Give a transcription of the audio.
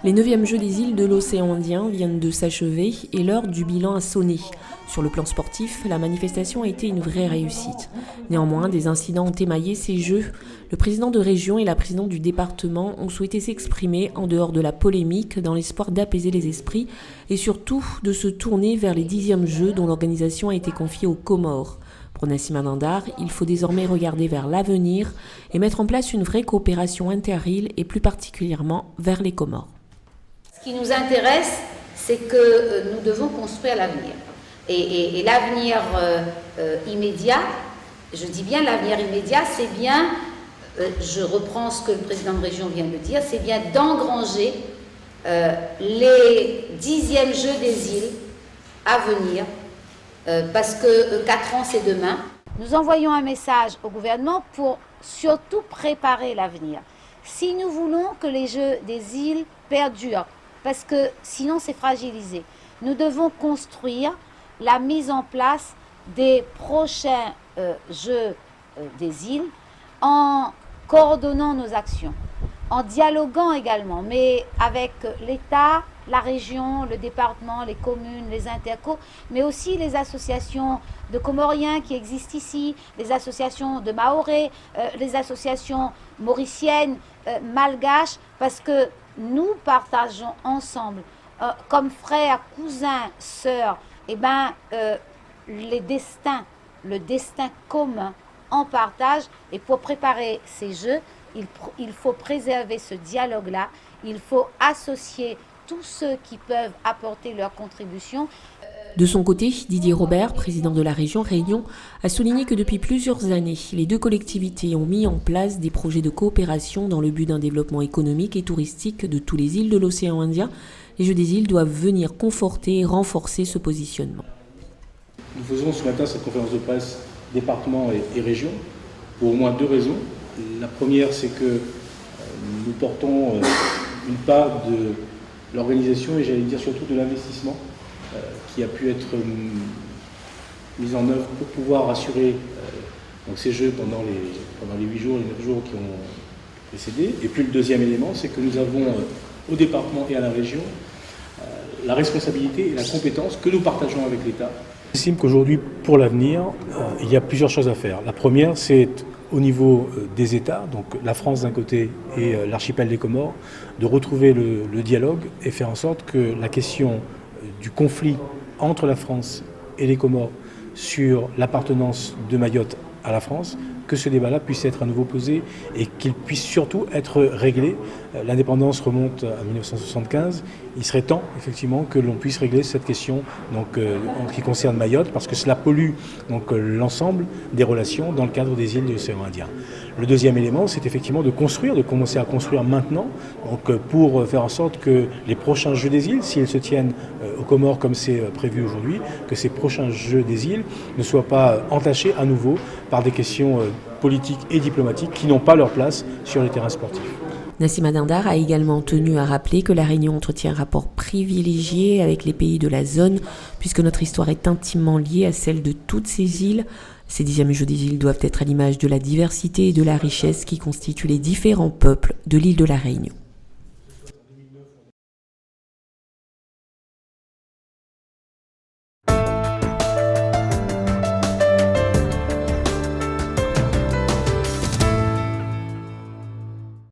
Les 9e Jeux des îles de l'océan Indien viennent de s'achever et l'heure du bilan a sonné. Sur le plan sportif, la manifestation a été une vraie réussite. Néanmoins, des incidents ont émaillé ces Jeux. Le président de région et la présidente du département ont souhaité s'exprimer en dehors de la polémique dans l'espoir d'apaiser les esprits et surtout de se tourner vers les 10e Jeux dont l'organisation a été confiée aux Comores. Pour Nassima Dindar, il faut désormais regarder vers l'avenir et mettre en place une vraie coopération inter-îles et plus particulièrement vers les Comores. Ce qui nous intéresse, c'est que nous devons construire l'avenir. Et l'avenir immédiat, je dis bien l'avenir immédiat, c'est bien, je reprends ce que le président de région vient de dire, c'est bien d'engranger les 10e Jeux des îles à venir, parce que 4 ans c'est demain. Nous envoyons un message au gouvernement pour surtout préparer l'avenir. Si nous voulons que les Jeux des îles perdurent, parce que sinon c'est fragilisé, nous devons construire la mise en place des prochains Jeux des îles en coordonnant nos actions, en dialoguant également, mais avec l'État, la région, le département, les communes, les intercos, mais aussi les associations de Comoriens qui existent ici, les associations de Mahorais, les associations mauriciennes, malgaches, parce que nous partageons ensemble, comme frères, cousins, sœurs, le destin commun en partage. Et pour préparer ces Jeux, il faut préserver ce dialogue-là, il faut associer tous ceux qui peuvent apporter leur contribution. De son côté, Didier Robert, président de la région Réunion, a souligné que depuis plusieurs années, les deux collectivités ont mis en place des projets de coopération dans le but d'un développement économique et touristique de toutes les îles de l'océan Indien. Les Jeux des îles doivent venir conforter et renforcer ce positionnement. Nous faisons ce matin cette conférence de presse département et région pour au moins 2 raisons. La première, c'est que nous portons une part de l'organisation et j'allais dire surtout de l'investissement qui a pu être mis en œuvre pour pouvoir assurer donc ces Jeux pendant les 8 jours, les 9 jours qui ont précédé. Et puis le deuxième élément, c'est que nous avons au département et à la région la responsabilité et la compétence que nous partageons avec l'État. J'estime qu'aujourd'hui, pour l'avenir, il y a plusieurs choses à faire. La première, c'est au niveau des États, donc la France d'un côté et l'archipel des Comores, de retrouver le dialogue et faire en sorte que la question du conflit entre la France et les Comores sur l'appartenance de Mayotte à la France, que ce débat-là puisse être à nouveau posé et qu'il puisse surtout être réglé. L'indépendance remonte à 1975. Il serait temps, effectivement, que l'on puisse régler cette question en ce qui concerne Mayotte, parce que cela pollue l'ensemble des relations dans le cadre des îles de l'océan Indien. Le deuxième élément, c'est effectivement de commencer à construire maintenant, pour faire en sorte que les prochains Jeux des îles, s'ils se tiennent aux Comores comme c'est prévu aujourd'hui, que ces prochains Jeux des îles ne soient pas entachés à nouveau par des questions politiques et diplomatiques qui n'ont pas leur place sur les terrains sportifs. Nassima Dindar a également tenu à rappeler que la Réunion entretient un rapport privilégié avec les pays de la zone, puisque notre histoire est intimement liée à celle de toutes ces îles. Ces 10e Jeux des îles doivent être à l'image de la diversité et de la richesse qui constituent les différents peuples de l'île de la Réunion.